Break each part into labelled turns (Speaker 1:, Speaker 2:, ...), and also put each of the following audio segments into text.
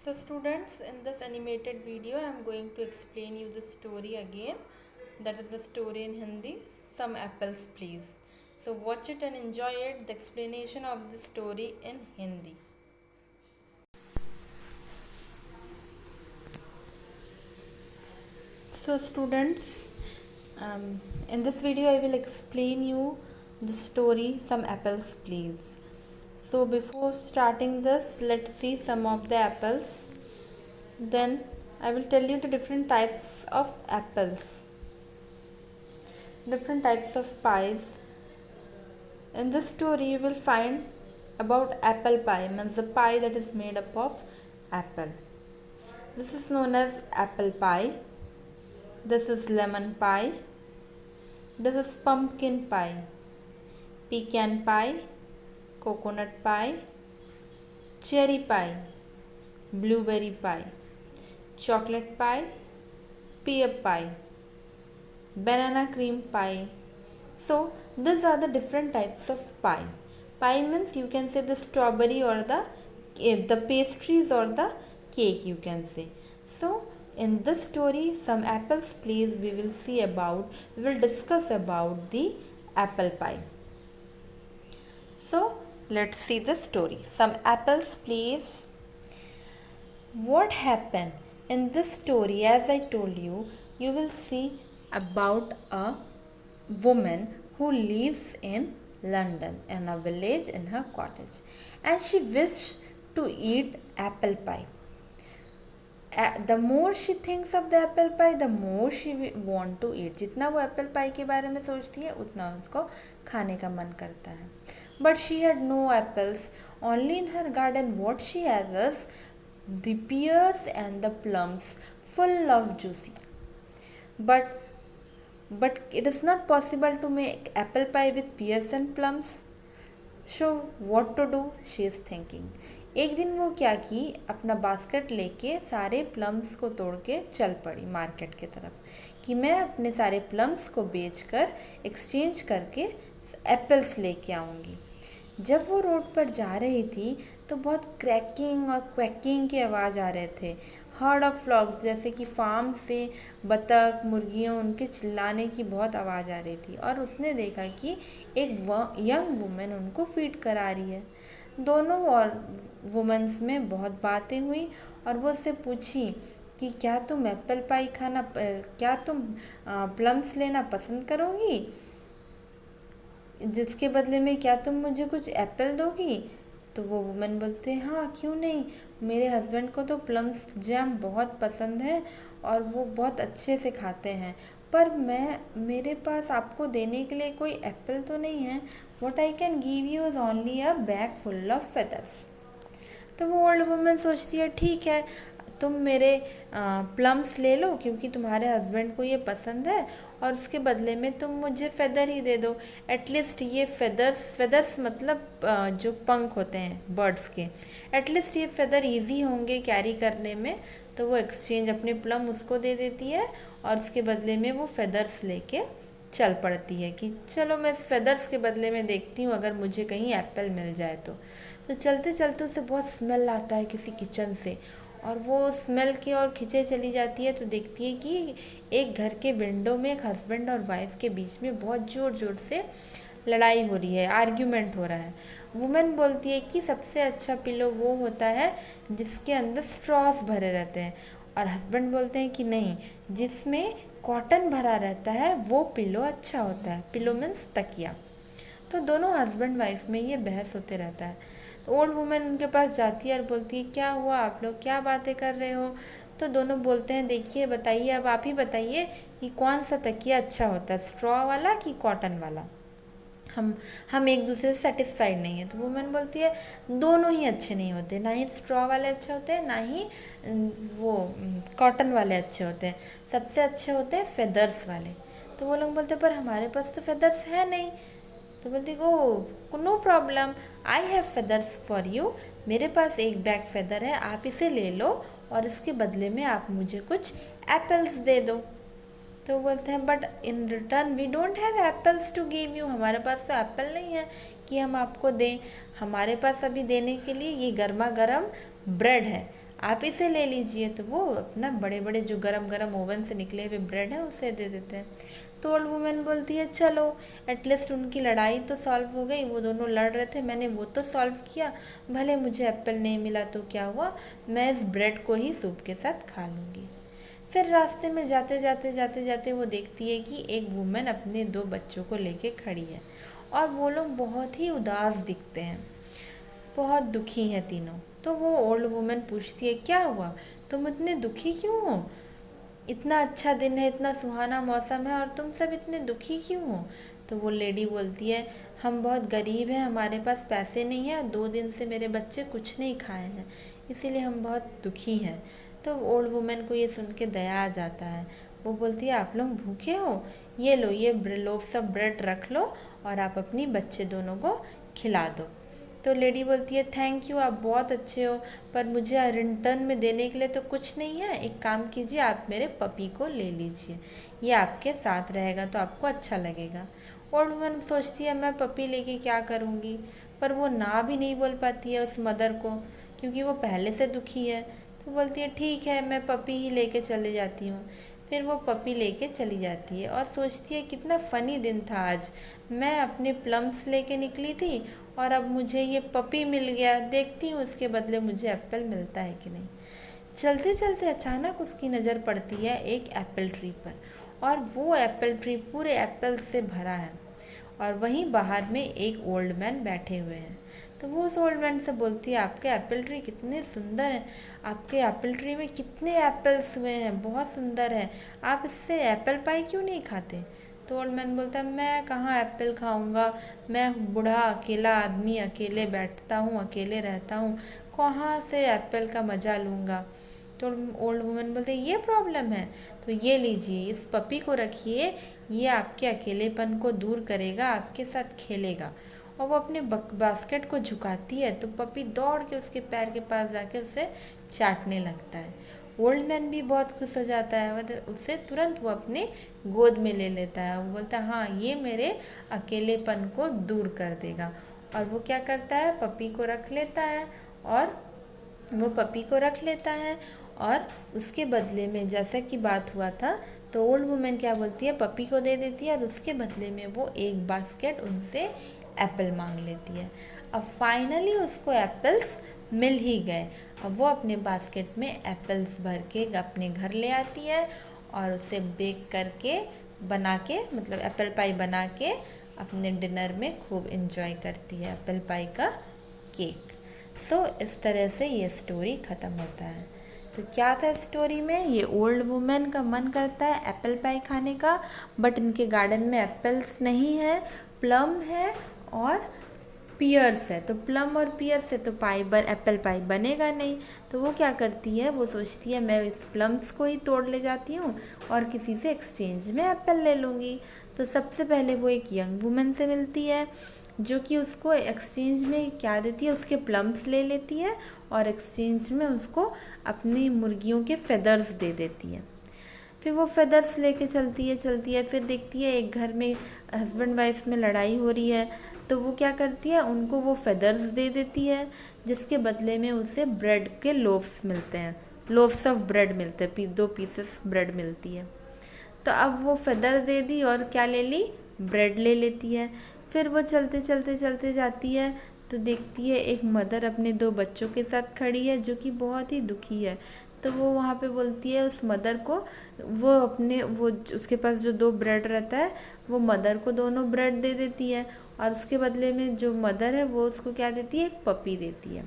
Speaker 1: So students, in this animated video I am going to explain you the story again. That is the story in Hindi, Some Apples Please. So watch it and enjoy it, the explanation of the story in Hindi. So students, in this video I will explain you the story Some Apples Please. So before starting this, let's see some of the apples. Then I will tell you the different types of apples, different types of pies. In this story you will find about apple pie, means a pie that is made up of apple. This is known as apple pie. This is lemon pie. This is pumpkin pie, pecan pie, coconut pie, cherry pie, blueberry pie, chocolate pie, pear pie, banana cream pie. So these are the different types of pie. Pie means you can say the strawberry or the pastries or the cake, you can say. So in this story, Some Apples Please, we will discuss about the apple pie. So let's see the story. Some Apples Please. What happened in this story? As I told you, you will see about a woman who lives in London in a village in her cottage, and she wished to eat apple pie. The more she thinks of the apple pie, the more she want to eat. जितना वो apple pie के बारे में सोचती है उतना उसको खाने का मन करता है. But she had no apples. Only in her garden what she has is the pears and the plums full of juicy. But it is not possible to make apple pie with pears and plums. So what to do? She is thinking. एक दिन वो क्या की, अपना basket लेके सारे plums को तोड़ के चल पड़ी मार्केट की तरफ कि मैं अपने सारे प्लम्स को बेचकर एक्सचेंज करके एप्पल्स लेके आऊँगी. जब वो रोड पर जा रही थी तो बहुत क्रैकिंग और क्वैकिंग की आवाज़ आ रहे थे. हर्ड ऑफ फ्लॉग्स, जैसे कि फार्म से बतख मुर्गियों उनके चिल्लाने की बहुत आवाज़ आ रही थी. और उसने देखा कि एक यंग वुमेन उनको फीड करा रही है. दोनों और वुमेन्स में बहुत बातें हुई और वो उससे पूछी कि क्या तुम एप्पल पाई खाना, क्या तुम प्लम्स लेना पसंद करोगी, जिसके बदले में क्या तुम मुझे कुछ एप्पल दोगी. तो वो वुमेन बोलते हैं हाँ क्यों नहीं, मेरे हस्बैंड को तो प्लम्स जैम बहुत पसंद है और वो बहुत अच्छे से खाते हैं, पर मेरे पास आपको देने के लिए कोई एप्पल तो नहीं है. What I can give you is only a bag full of feathers. तो वो ओल्ड वुमेन सोचती है ठीक है, तुम मेरे प्लम्स ले लो क्योंकि तुम्हारे हस्बैंड को ये पसंद है, और उसके बदले में तुम मुझे फेदर ही दे दो. एटलीस्ट ये फेदर्स मतलब जो पंख होते हैं बर्ड्स के, एटलीस्ट ये फेदर इजी होंगे कैरी करने में. तो वो एक्सचेंज अपने प्लम उसको दे देती है और उसके बदले में वो फेदर्स लेके चल पड़ती है कि चलो मैं इस फेदर्स के बदले में देखती हूँ अगर मुझे कहीं एप्पल मिल जाए तो चलते चलते उसे बहुत स्मेल आता है किसी किचन से, और वो स्मेल की ओर खिंचे चली जाती है. तो देखती है कि एक घर के विंडो में एक हस्बैंड और वाइफ के बीच में बहुत ज़ोर ज़ोर से लड़ाई हो रही है, आर्ग्यूमेंट हो रहा है. वुमेन बोलती है कि सबसे अच्छा पिलो वो होता है जिसके अंदर स्ट्रॉस भरे रहते हैं, और हस्बैंड बोलते हैं कि नहीं, जिसमें कॉटन भरा रहता है वो पिलो अच्छा होता है. पिलो मीन्स तकिया. तो दोनों हस्बैंड वाइफ में ये बहस होते रहता है. तो ओल्ड वुमेन उनके पास जाती है और बोलती है क्या हुआ, आप लोग क्या बातें कर रहे हो. तो दोनों बोलते हैं देखिए बताइए, अब आप ही बताइए कि कौन सा तकिया अच्छा होता है, स्ट्रॉ वाला कि कॉटन वाला. हम एक दूसरे से सेटिस्फाइड नहीं है. तो वुमेन बोलती है दोनों ही अच्छे नहीं होते, ना ही स्ट्रॉ वाले अच्छे होते हैं ना ही वो कॉटन वाले अच्छे होते हैं. सबसे अच्छे होते हैं फेदर्स वाले. तो वो लोग बोलते हैं पर हमारे पास तो फेदर्स है नहीं. तो बोलती oh no problem, I have feathers for you. मेरे पास एक बैग फेदर है, आप इसे ले लो और इसके बदले में आप मुझे कुछ एप्पल्स दे दो. तो बोलते हैं but in return we don't have apples to give you. हमारे पास तो एप्पल नहीं है कि हम आपको दें. हमारे पास अभी देने के लिए ये गर्मा गर्म ब्रेड है, आप इसे ले लीजिए। तो वो अपना बड़े बड़े जो गरम गरम ओवन से निकले हुए ब्रेड है उसे दे देते हैं। तो ओल्ड वुमेन बोलती है चलो, एटलीस्ट उनकी लड़ाई तो सॉल्व हो गई, वो दोनों लड़ रहे थे, मैंने वो तो सॉल्व किया, भले मुझे एप्पल नहीं मिला तो क्या हुआ, मैं इस ब्रेड को ही सूप के साथ खा लूँगी। फिर रास्ते में जाते जाते वो देखती है कि एक वुमेन अपने 2 बच्चों को लेके खड़ी है और वो लोग बहुत ही उदास दिखते हैं, बहुत दुखी हैं तीनों। तो वो ओल्ड वुमेन पूछती है क्या हुआ, तुम इतने दुखी क्यों हो, इतना अच्छा दिन है, इतना सुहाना मौसम है और तुम सब इतने दुखी क्यों हो। तो वो लेडी बोलती है हम बहुत गरीब हैं, हमारे पास पैसे नहीं हैं, 2 दिन से मेरे बच्चे कुछ नहीं खाए हैं, इसीलिए हम बहुत दुखी हैं। तो ओल्ड वुमेन को ये सुन के दया आ जाता है। वो बोलती है आप लोग भूखे हो, ये लो, ये लोग सब ब्रेड रख लो और आप अपनी बच्चे दोनों को खिला दो। तो लेडी बोलती है थैंक यू, आप बहुत अच्छे हो, पर मुझे रिटर्न में देने के लिए तो कुछ नहीं है, एक काम कीजिए, आप मेरे पपी को ले लीजिए, ये आपके साथ रहेगा तो आपको अच्छा लगेगा। ओल्ड वुमन सोचती है मैं पपी लेके क्या करूँगी, पर वो ना भी नहीं बोल पाती है उस मदर को, क्योंकि वो पहले से दुखी है। तो बोलती है ठीक है, मैं पपी ही लेके चले जाती हूँ। फिर वो पपी लेके चली जाती है और सोचती है कितना फ़नी दिन था आज, मैं अपने प्लम्स लेके निकली थी और अब मुझे ये पपी मिल गया, देखती हूँ उसके बदले मुझे एप्पल मिलता है कि नहीं। चलते चलते अचानक उसकी नज़र पड़ती है एक एप्पल ट्री पर, और वो एप्पल ट्री पूरे एप्पल से भरा है और वहीं बाहर में एक ओल्ड मैन बैठे हुए हैं। तो वो उस ओल्ड मैन से बोलती है आपके एप्पल ट्री कितने सुंदर हैं, आपके एप्पल ट्री में कितने एप्पल्स हुए हैं, बहुत सुंदर है, आप इससे एप्पल पाई क्यों नहीं खाते। तो ओल्ड मैन बोलता है मैं कहाँ एप्पल खाऊंगा, मैं बूढ़ा अकेला आदमी, अकेले बैठता हूँ, अकेले रहता हूँ, कहाँ से एप्पल का मज़ा लूँगा। तो ओल्ड वुमन बोलते ये प्रॉब्लम है, तो ये लीजिए, इस पपी को रखिए, ये आपके अकेलेपन को दूर करेगा, आपके साथ खेलेगा। और वो अपने बास्केट को झुकाती है तो पपी दौड़ के उसके पैर के पास जाके उसे चाटने लगता है। ओल्ड मैन भी बहुत खुश हो जाता है, मतलब उसे तुरंत वो अपने गोद में ले लेता है। वो बोलता है हाँ ये मेरे अकेलेपन को दूर कर देगा। और वो क्या करता है, पपी को रख लेता है, और वो पपी को रख लेता है और उसके बदले में जैसा कि बात हुआ था, तो ओल्ड वुमेन क्या बोलती है, पपी को दे देती है और उसके बदले में वो एक बास्केट उनसे एप्पल मांग लेती है। अब फाइनली उसको एप्पल्स मिल ही गए। अब वो अपने बास्केट में एप्पल्स भर के अपने घर ले आती है और उसे बेक करके बना के, मतलब एप्पल पाई बना के अपने डिनर में खूब इंजॉय करती है एप्पल पाई का केक। सो इस तरह से ये स्टोरी ख़त्म होता है। तो क्या था स्टोरी में, ये ओल्ड वुमेन का मन करता है एप्पल पाई खाने का, बट इनके गार्डन में एप्पल्स नहीं है, प्लम है और पियर्स है। तो प्लम और पियर से तो एप्पल पाई बनेगा नहीं। तो वो क्या करती है, वो सोचती है मैं इस प्लम्स को ही तोड़ ले जाती हूँ और किसी से एक्सचेंज में एप्पल ले लूँगी। तो सबसे पहले वो एक यंग वुमन से मिलती है जो कि उसको एक्सचेंज में क्या देती है, उसके प्लम्स ले लेती है और एक्सचेंज में उसको अपनी मुर्गियों के फेदर्स दे देती है। फिर वो फेदर्स लेके चलती है, फिर देखती है एक घर में हस्बैंड वाइफ में लड़ाई हो रही है, तो वो क्या करती है, उनको वो फेदर्स दे देती है, जिसके बदले में उसे ब्रेड के लोफ्स मिलते हैं, लोफ्स ऑफ ब्रेड मिलते हैं, 2 पीसेस ब्रेड मिलती है। तो अब वो फेदर दे दी और क्या ले ली, ब्रेड ले लेती है। फिर वो चलते जाती है तो देखती है एक मदर अपने 2 बच्चों के साथ खड़ी है जो कि बहुत ही दुखी है। तो वो वहाँ पे बोलती है उस मदर को, वो उसके पास जो 2 ब्रेड रहता है वो मदर को दोनों ब्रेड दे देती है और उसके बदले में जो मदर है वो उसको क्या देती है, एक पपी देती है।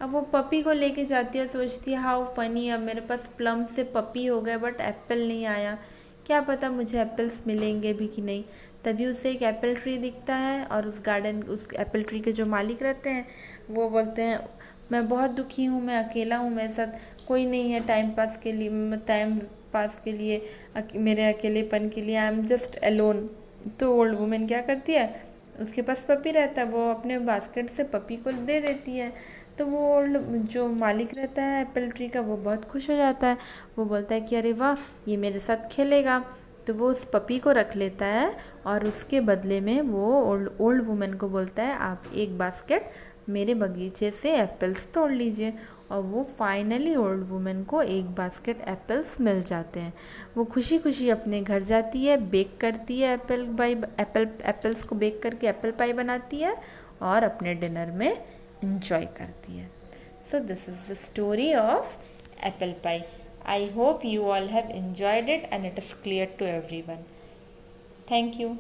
Speaker 1: अब वो पपी को लेके जाती है, सोचती है हाउ फनी, अब मेरे पास प्लम से पपी हो गए बट एप्पल नहीं आया, क्या पता मुझे एप्पल्स मिलेंगे भी कि नहीं। तभी उसे एक एप्पल ट्री दिखता है और उस एप्पल ट्री के जो मालिक रहते हैं वो बोलते हैं मैं बहुत दुखी हूँ, मैं अकेला हूँ, मेरे साथ कोई नहीं है टाइम पास के लिए, मेरे अकेलेपन के लिए, आई एम जस्ट अलोन। तो ओल्ड वुमेन क्या करती है, उसके पास पपी रहता है, वो अपने बास्केट से पपी को दे देती है। तो वो ओल्ड जो मालिक रहता है एप्पल ट्री का वो बहुत खुश हो जाता है, वो बोलता है कि अरे वाह ये मेरे साथ खेलेगा। तो वो उस पपी को रख लेता है और उसके बदले में वो ओल्ड वुमेन को बोलता है आप एक बास्केट मेरे बगीचे से एप्पल्स तोड़ लीजिए। और वो फाइनली ओल्ड वुमेन को एक बास्केट एप्पल्स मिल जाते हैं। वो खुशी खुशी अपने घर जाती है, बेक करती है एप्पल्स को बेक करके एप्पल पाई बनाती है और अपने डिनर में इंजॉय करती है। So this is the story of apple pie. I hope you all have enjoyed it and it is clear to everyone. Thank you.